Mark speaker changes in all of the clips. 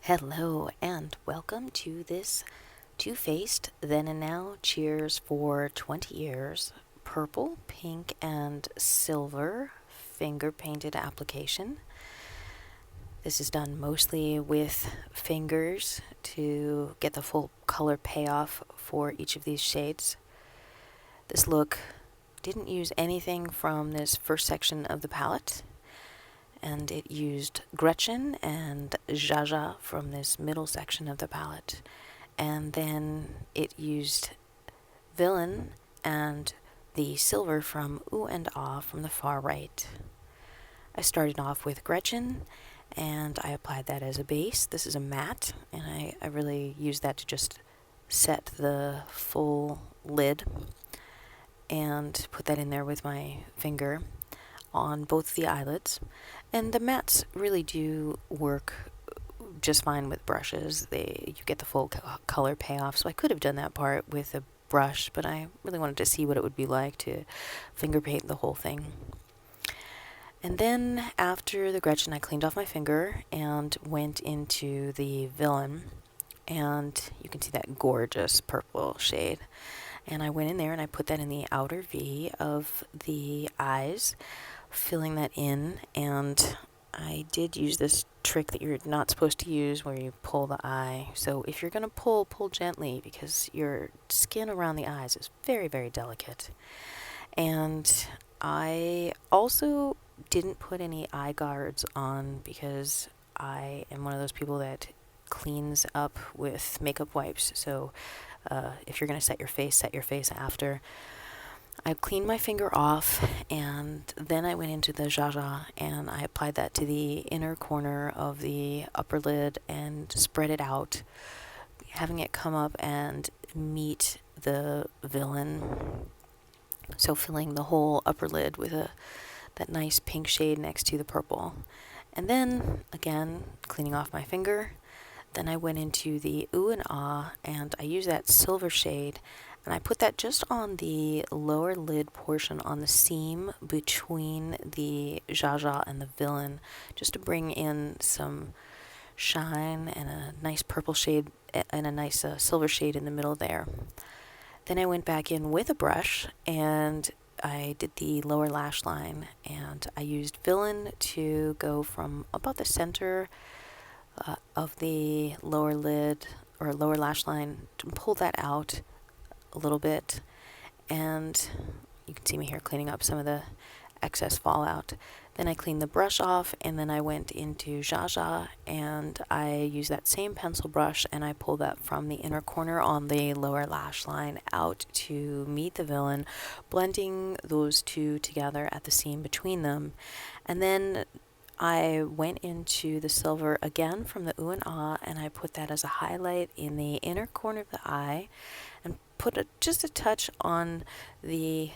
Speaker 1: Hello and welcome to this Two-Faced Then and Now Cheers for 20 Years purple, pink, and silver finger painted application. This is done mostly with fingers to get the full color payoff for each of these shades. This look didn't use anything from this first section of the palette, and it used Gretchen and Jaja from this middle section of the palette. And then it used Villain and the silver from Ooh and Ah from the far right. I started off with Gretchen, and I applied that as a base. This is a matte, and I really used that to just set the full lid and put that in there with my finger on both the eyelids. And the mattes really do work just fine with brushes. You get the full color payoff, so I could have done that part with a brush, but I really wanted to see what it would be like to finger paint the whole thing. And then after the Gretchen, I cleaned off my finger and went into the Villain, and you can see that gorgeous purple shade. And I went in there and I put that in the outer V of the eyes, filling that in, and I did use this trick that you're not supposed to use where you pull the eye. So if you're going to pull gently, because your skin around the eyes is very, very delicate. And I also didn't put any eye guards on because I am one of those people that cleans up with makeup wipes. So if you're going to set your face after. I cleaned my finger off, and then I went into the Jaja and I applied that to the inner corner of the upper lid and spread it out, having it come up and meet the Villain. So filling the whole upper lid with that nice pink shade next to the purple. And then, again, cleaning off my finger, then I went into the Ooh and Ah, and I used that silver shade, and I put that just on the lower lid portion on the seam between the Jaja and the Villain, just to bring in some shine and a nice purple shade and a nice silver shade in the middle there. Then I went back in with a brush and I did the lower lash line, and I used Villain to go from about the center of the lower lid or lower lash line to pull that out a little bit. And you can see me here cleaning up some of the excess fallout. Then I cleaned the brush off, and then I went into Jaja and I used that same pencil brush and I pulled that from the inner corner on the lower lash line out to meet the Villain, blending those two together at the seam between them. And then I went into the silver again from the Ooh and Ah, and I put that as a highlight in the inner corner of the eye and put just a touch on the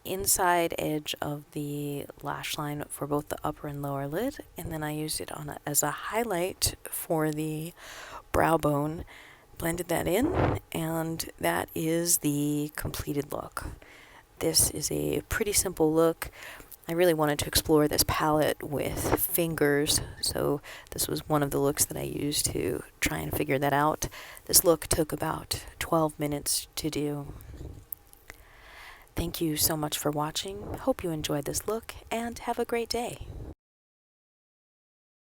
Speaker 1: inside edge of the lash line for both the upper and lower lid, and then I used it as a highlight for the brow bone, blended that in, and that is the completed look. This is a pretty simple look. I really wanted to explore this palette with fingers, so this was one of the looks that I used to try and figure that out. This look took about 12 minutes to do. Thank you so much for watching. Hope you enjoyed this look, and have a great day.